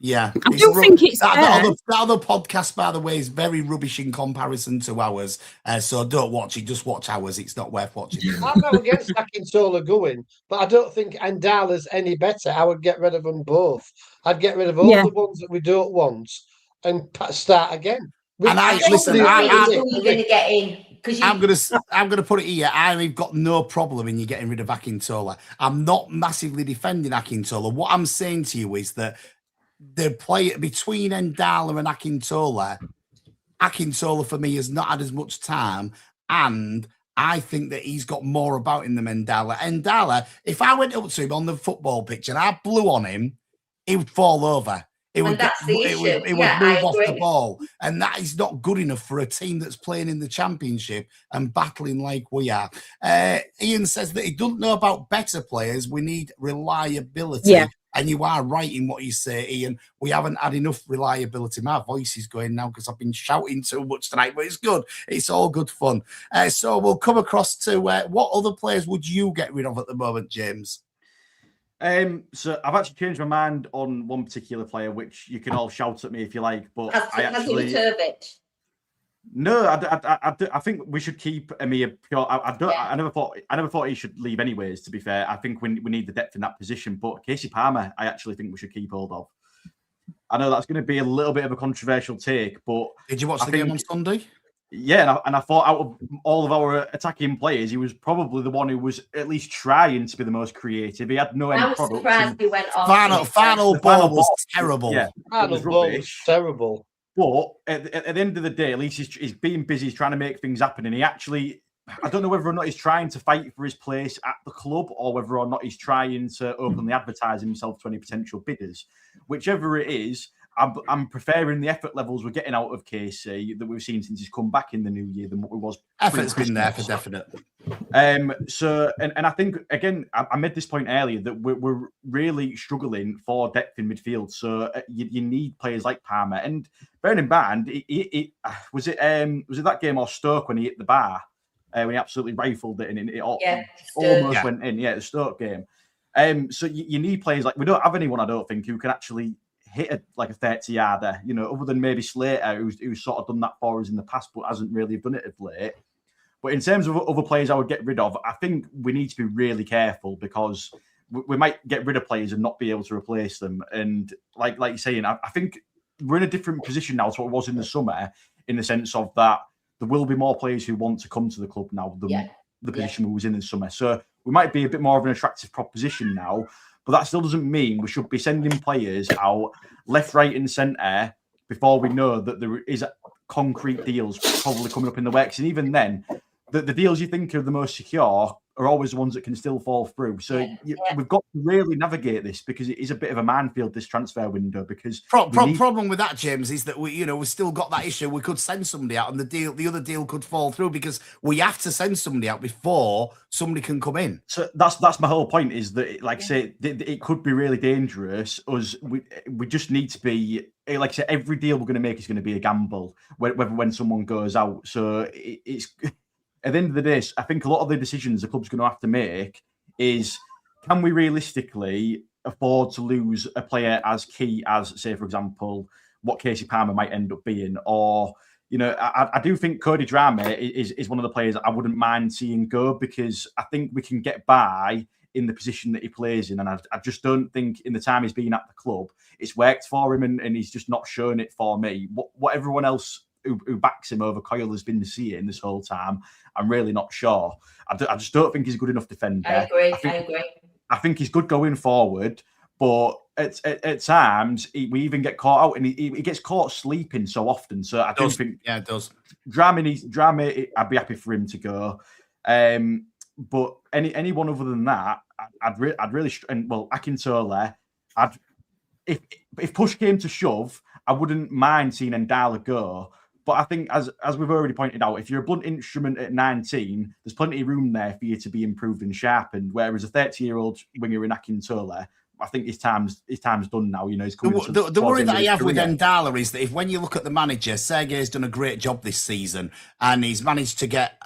Yeah, I do think it's that fair. other podcast, by the way, is very rubbish in comparison to ours. So don't watch it. Just watch ours. It's not worth watching. I'm not against Akintola going, but I don't think Andala's any better. I would get rid of them both. I'd get rid of all Yeah. the ones that we don't want and start again. And I listen. Who are you going to get in? I'm gonna put it here. I've got no problem in you getting rid of Akintola. I'm not massively defending Akintola. What I'm saying to you is that the play between Endala and Akintola for me has not had as much time, and I think that he's got more about him than Endala. Endala, if I went up to him on the football pitch and I blew on him, he would fall over. It would move off the ball, and that is not good enough for a team that's playing in the Championship and battling like we are. Ian says that he doesn't know about better players. We need reliability. Yeah. And you are right in what you say, Ian. We haven't had enough reliability. My voice is going now because I've been shouting too much tonight, but it's good. It's all good fun. So we'll come across to what other players would you get rid of at the moment, James? So I've actually changed my mind on one particular player, which you can all shout at me if you like. But no, I think we should keep Amir pure. I never thought he should leave anyways. To be fair, I think we need the depth in that position. But Casey Palmer, I actually think we should keep hold of. I know that's going to be a little bit of a controversial take, but did you watch the game on Sunday? Yeah, and I thought out of all of our attacking players, he was probably the one who was at least trying to be the most creative. He had no end product. Surprised he went off. Final ball was terrible. Yeah, final ball was terrible. But at the end of the day, at least he's being busy, he's trying to make things happen. And he actually, I don't know whether or not he's trying to fight for his place at the club or whether or not he's trying to openly advertise himself to any potential bidders. Whichever it is, I'm preferring the effort levels we're getting out of KC that we've seen since he's come back in the new year than what we was. Effort's been there for definite. So I think again, I made this point earlier that we're really struggling for depth in midfield. So you need players like Palmer. And bearing in mind, was it that game or Stoke when he hit the bar when he absolutely rifled it and it almost went in. Yeah, the Stoke game. So you need players like, we don't have anyone, I don't think, who can actually hit a 30-yarder, other than maybe Slater, who's sort of done that for us in the past, but hasn't really done it of late. But in terms of other players I would get rid of, I think we need to be really careful because we might get rid of players and not be able to replace them. And like you're saying, I think we're in a different position now to what it was in the summer, in the sense of that there will be more players who want to come to the club now than the position we was in the summer. So we might be a bit more of an attractive proposition now. But that still doesn't mean we should be sending players out left, right, and centre before we know that there is concrete deals probably coming up in the works. And even then, the deals you think are the most secure are always the ones that can still fall through. So we've got to really navigate this because it is a bit of a minefield, this transfer window. Because problem with that, James, is that we've still got that issue. We could send somebody out, and the other deal could fall through because we have to send somebody out before somebody can come in. So that's my whole point. Is that, like I say, it could be really dangerous. We just need to be, like I say, every deal we're going to make is going to be a gamble. When someone goes out, so it's. At the end of the day, I think a lot of the decisions the club's going to have to make is, can we realistically afford to lose a player as key as, say, for example, what Casey Palmer might end up being? Or, I do think Cody Drama is one of the players I wouldn't mind seeing go because I think we can get by in the position that he plays in. And I just don't think in the time he's been at the club, it's worked for him and he's just not shown it for me. What everyone else who backs him over Coyle has been seeing this whole time, I'm really not sure. I just don't think he's a good enough defender. I agree. I think he's good going forward, but at times we even get caught out and he gets caught sleeping so often. So I don't think it does. Drama, I'd be happy for him to go. But anyone other than that, I'd really and well, Akintola, if push came to shove, I wouldn't mind seeing Endala go. But I think, as we've already pointed out, if you're a blunt instrument at 19, there's plenty of room there for you to be improved and sharpened. Whereas a 30-year-old winger in Akintola, I think his time's done now. He's coming. The worry that I have with Endala is that if when you look at the manager, Sergei's done a great job this season, and he's managed to get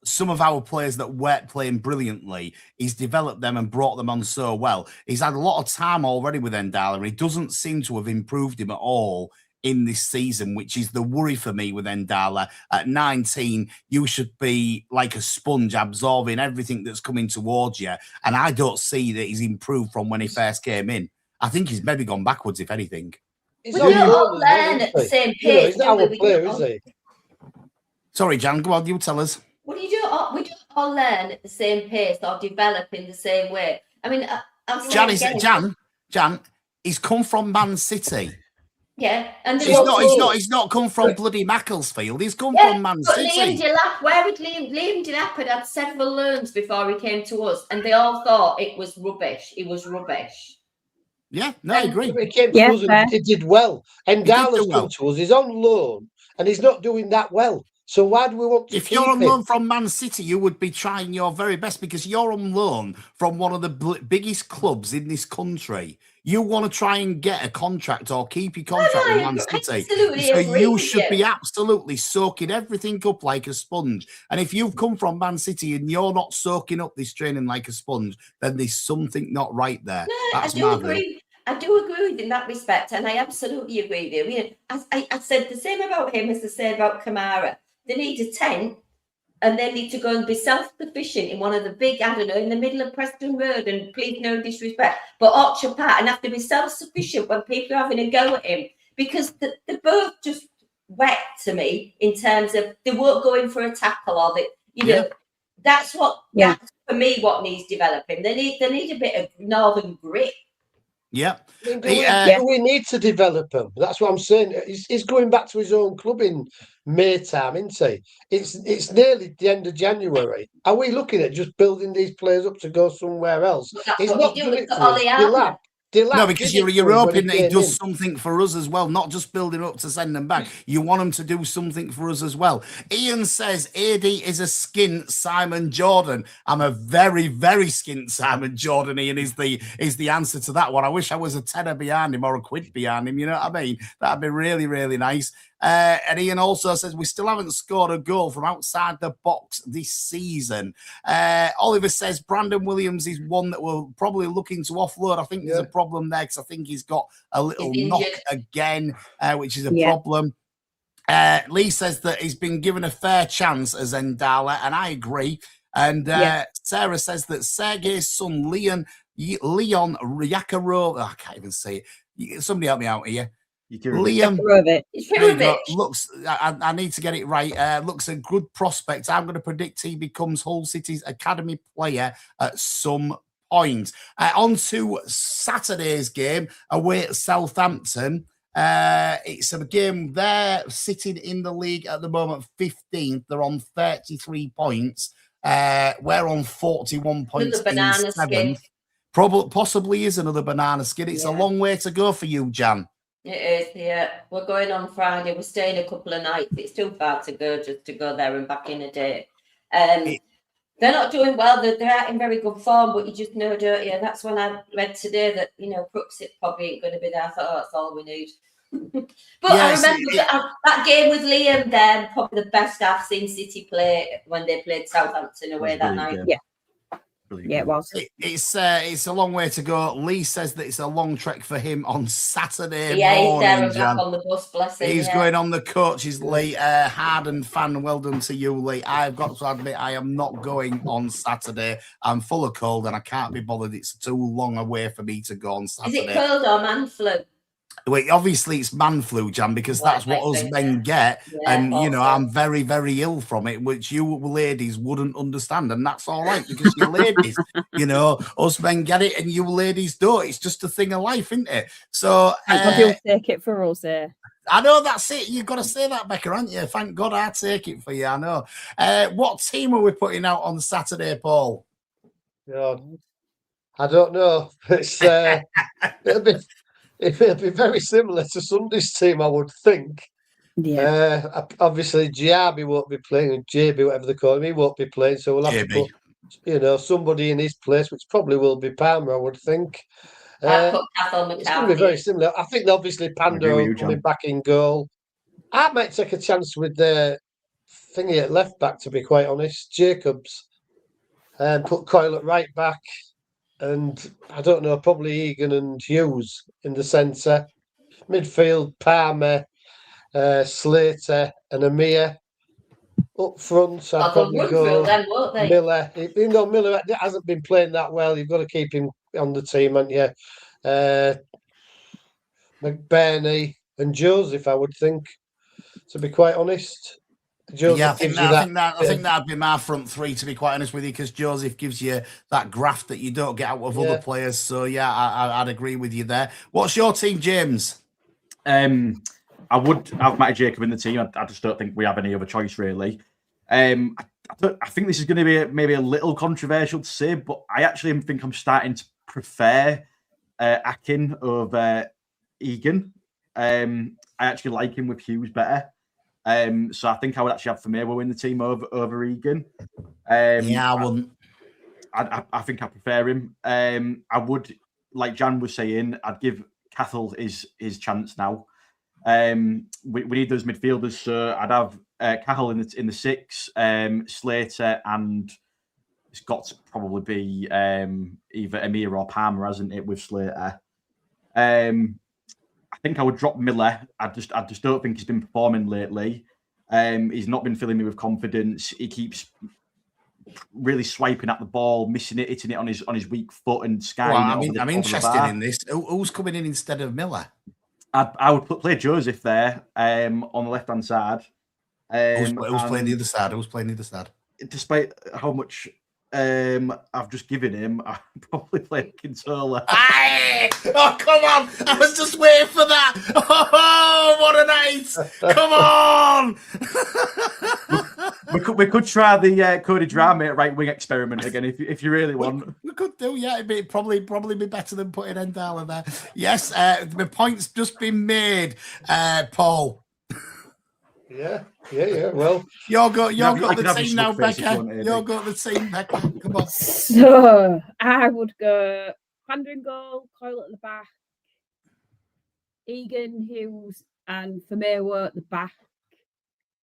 some of our players that weren't playing brilliantly, he's developed them and brought them on so well. He's had a lot of time already with Ndala, and he doesn't seem to have improved him at all in this season, which is the worry for me with Ndala. At 19, you should be like a sponge, absorbing everything that's coming towards you. And I don't see that he's improved from when he first came in. I think he's maybe gone backwards, if anything. We don't all learn at the same pace. He's not our player, is he? Sorry, Jan, go on, you tell us. Well, we don't all learn at the same pace or develop in the same way. I mean, Jan, he's come from Man City. Yeah, and he's not come from bloody Macclesfield. He's come from Man City. Liam Delap, where would Liam Delap had several loans before he came to us, and they all thought it was rubbish. It was rubbish. Yeah, no, I agree. He came to us and he did well. And Ndala's come to us. He's on loan, and he's not doing that well. So why do we want to? If you're on loan from Man City, you would be trying your very best because you're on loan from one of the biggest clubs in this country. You want to try and get a contract or keep your contract with Man City. So you should be absolutely soaking everything up like a sponge. And if you've come from Man City and you're not soaking up this training like a sponge, then there's something not right there. No, That's I do agree. I do agree with you in that respect, and I absolutely agree with you. I mean, I said the same about him as I say about Kamara. They need a tent, and they need to go and be self-sufficient in one of the big, I don't know, in the middle of Preston Road, and please no disrespect, but Orchard Park, and have to be self-sufficient when people are having a go at him, because they're both just wet to me in terms of they won't go in for a tackle or know, that's for me what needs developing. They need a bit of northern grit. Yeah. Do we need to develop him? That's what I'm saying. He's going back to his own club in May time, isn't he? It's nearly the end of January. Are we looking at just building these players up to go somewhere else? He's not doing it for no, because you're hoping that he does something for us as well, not just building up to send them back. You want him to do something for us as well. Ian says AD is a skint Simon Jordan. I'm a very, very skint Simon Jordan. Ian is the answer to that one. I wish I was a tenner behind him or a quid behind him. You know what I mean? That'd be really, really nice. And Ian also says we still haven't scored a goal from outside the box this season. Oliver says Brandon Williams is one that we're probably looking to offload. I think there's a problem there because I think he's got a little knock again, which is a problem. Lee says that he's been given a fair chance as Ndala, and I agree. And Sarah says that Sergei's son, Leon Yakarov, I can't even say it. Somebody help me out here. Liam looks, I need to get it right. Looks a good prospect. I'm going to predict he becomes Hull City's academy player at some point. On to Saturday's game away at Southampton. It's a game they're sitting in the league at the moment 15th. They're on 33 points. We're on 41 points in 7th. Possibly is another banana skin. It's a long way to go for you, Jan. It is, yeah. We're going on Friday. We're staying a couple of nights. It's too far to go just to go there and back in a day. They're not doing well. They're out in very good form, but you just know, don't you? That's when I read today that, Crooks probably ain't going to be there. I thought, that's all we need. But I remember that game with Liam then, probably the best I've seen City play when they played Southampton away that night. Yeah. Yeah, it was. It's a long way to go. Lee says that it's a long trek for him on Saturday morning. He's there on the bus, bless him. He's going on the coaches, Lee. Hardened fan, well done to you, Lee. I've got to admit, I am not going on Saturday. I'm full of cold and I can't be bothered. It's too long away for me to go on Saturday. Is it cold or man flu? Wait, obviously it's man flu, Jan, because that's what us men get. And, I'm very, very ill from it, which you ladies wouldn't understand. And that's all right, because you ladies, us men get it and you ladies don't. It's just a thing of life, isn't it? So you'll take it for us here. I know, that's it. You've got to say that, Becca, haven't you? Thank God I take it for you, I know. What team are we putting out on Saturday, Paul? I don't know. It's it'll be very similar to Sunday's team, I would think. Yeah. Obviously, Giabi won't be playing, JB, whatever they call him, he won't be playing. So we'll have to put, somebody in his place, which probably will be Palmer, I would think. It's going to be very similar. I think obviously Pando coming back in goal. I might take a chance with thingy at left back, to be quite honest. Jacobs. Put Coyle at right back. And I don't know, probably Egan and Hughes in the centre. Midfield, Palmer, Slater and Amir. Up front, I'd probably go then, won't they? Miller. Even though Miller hasn't been playing that well, you've got to keep him on the team, haven't you? McBurney and Joseph, I would think, to be quite honest. Joseph I think that'd be my front three, to be quite honest with you, because Joseph gives you that graft that you don't get out of other players. So yeah, I'd agree with you there. What's your team, James? I would have Matty Jacob in the team. I just don't think we have any other choice, really. I think this is going to be maybe a little controversial to say, but I actually think I'm starting to prefer Akin over Egan. I actually like him with Hughes better. So I think I would actually have Firmino in the team over Egan. I wouldn't. I think I prefer him. I would, like Jan was saying, I'd give Cathell his chance now. We need those midfielders, so I'd have Cahill in the 6, Slater, and it's got to probably be either Amir or Palmer, hasn't it, with Slater? I think I would drop Miller. I just don't think he's been performing lately. He's not been filling me with confidence. He keeps really swiping at the ball, missing it, hitting it on his weak foot, and skying it. I'm interested in this. Who's coming in instead of Miller? I would play Joseph there on the left-hand side. Who's playing the other side? Who's playing the other side? Despite how much I've just given him, I'd probably play Kintola. Oh, come on! I was just waiting for that. Oh, what a night! Come on! we could try the Cody Drama at right wing experiment again if you really want. We could do, yeah. It'd probably be better than putting Endala there. Yes, the point's just been made, Paul. Yeah. Well, you've got the team now, Becca. You've got the team, Becca. Come on. So I would go Pander in goal, Coyle at the back, Egan, Hughes, and Firmino at the back.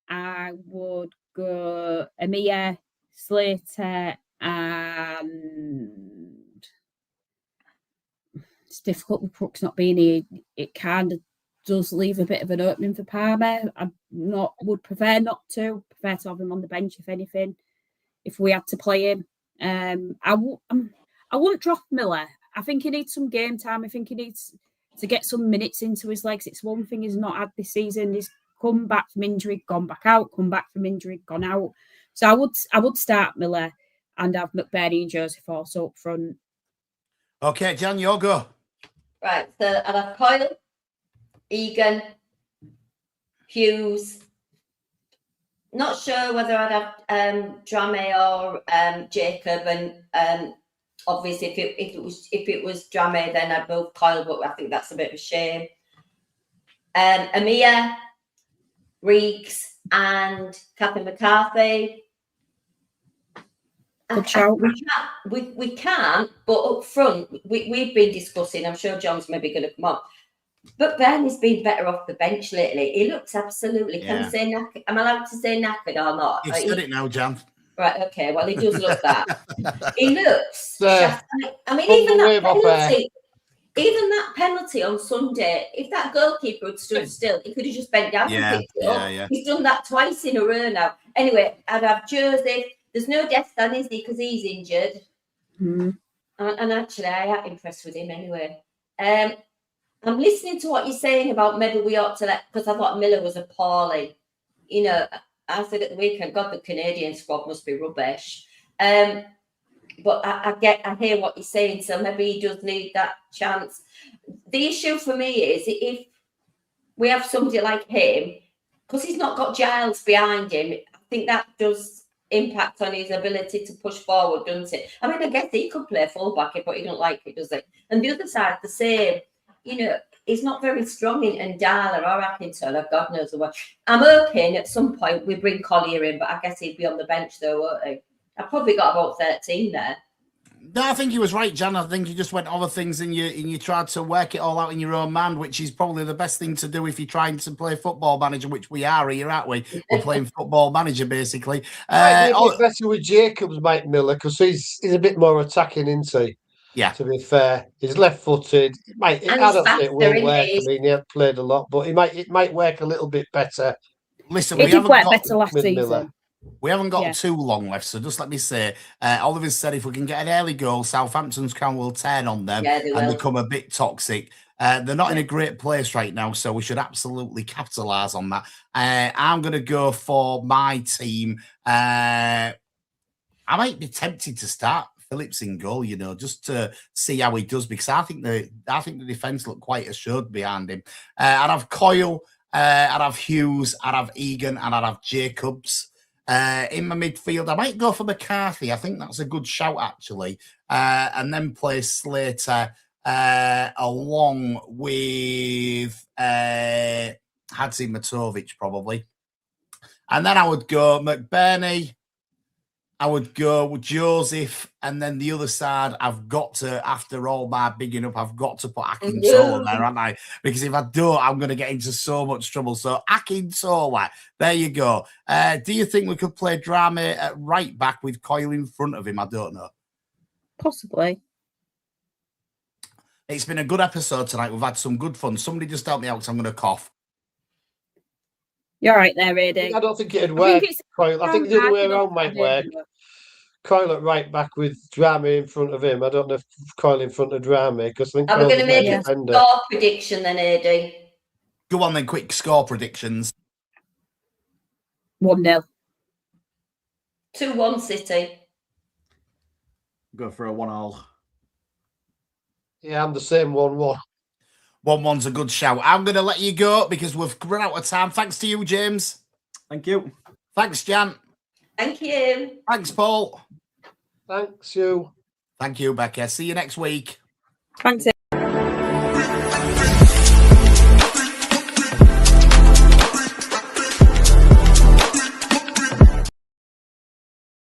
I would go Amir, Slater, and it's difficult with Crooks not being here. It kind of does leave a bit of an opening for Palmer. Would prefer not to. Prefer to have him on the bench, if anything, if we had to play him. I wouldn't drop Miller. I think he needs some game time. I think he needs to get some minutes into his legs. It's one thing he's not had this season. He's come back from injury, gone back out, come back from injury, gone out. So I would start Miller and have McBurney and Joseph also up front. Okay, Jan, your go. Right, so I'd have Coyle, Egan, Hughes. Not sure whether I'd have Drame or Jacob, and obviously if it was Drame, then I'd move Coyle, but I think that's a bit of a shame. Amir, Reeks, and Catherine McCarthy. Good shout. We can't, but up front, we've been discussing, I'm sure John's maybe going to come up, but Bernie's been better off the bench lately. He looks absolutely, can I say knackered? Am I allowed to say knackered or not? You've said it now, Jan. Right, okay, well, he does look that. He looks, I mean, even that penalty on Sunday, if that goalkeeper had stood still, he could have just bent down and picked it up. Yeah. He's done that twice in a row now. Anyway, I'd have Joseph. There's no Destan, is he? Because he's injured. Mm. And actually, I am impressed with him anyway. I'm listening to what you're saying about maybe we ought to because I thought Miller was appalling. You know, I said at the weekend, God, the Canadian squad must be rubbish. But I hear what you're saying, so maybe he does need that chance. The issue for me is if we have somebody like him, because he's not got Giles behind him, I think that does impact on his ability to push forward, doesn't it? I mean, I guess he could play fullback, but he don't like it, does he? And the other side, the same. You know, he's not very strong in Ndala or Atkinson or God knows what. I'm hoping at some point we bring Collier in, but I guess he'd be on the bench though, won't he? I've probably got about 13 there. No, I think he was right, Jan. I think you just went over things and you tried to work it all out in your own mind, which is probably the best thing to do if you're trying to play Football Manager, which we are here, aren't we? We're playing Football Manager, basically. Might be a bit better with Jacobs, Mike Miller, because he's a bit more attacking, isn't he? Yeah. To be fair, he's left-footed. I don't say it won't work. I mean, he hasn't played a lot, but it might work a little bit better. Listen, It did work better last season. Miller. We haven't got too long left, so just let me say, Oliver said if we can get an early goal, Southampton's crown will turn on them and become a bit toxic. They're not in a great place right now, so we should absolutely capitalise on that. I'm going to go for my team. I might be tempted to start Phillips in goal, just to see how he does, because I think the defence look quite assured behind him. I'd have Coyle, I'd have Hughes, I'd have Egan, and I'd have Jacobs. In my midfield, I might go for McCarthy. I think that's a good shout, actually. And then play Slater along with Matovic, probably. And then I would go McBurney. I would go with Joseph. And then the other side, I've got to, after all my bigging up, I've got to put Akintola there, haven't I? Because if I don't, I'm going to get into so much trouble. So Akintola, there you go. Do you think we could play Drama at right back with Coyle in front of him? I don't know. Possibly. It's been a good episode tonight. We've had some good fun. Somebody just help me out because I'm going to cough. You're right there, Eddie. I don't think it'd work. I think the other way around might work. Coyle at right back with Drama in front of him. I don't know if Coyle in front of Drama, because I think we're going to make a score prediction then, Eddie. Go on then, quick score predictions. 1-0. 2-1 City. Go for a 1-1. Yeah, I'm the same 1-1. 1-1's a good shout. I'm going to let you go because we've run out of time. Thanks to you, James. Thank you. Thanks, Jan. Thank you. Thanks, Paul. Thanks, you. Thank you, Becca. See you next week. Thanks,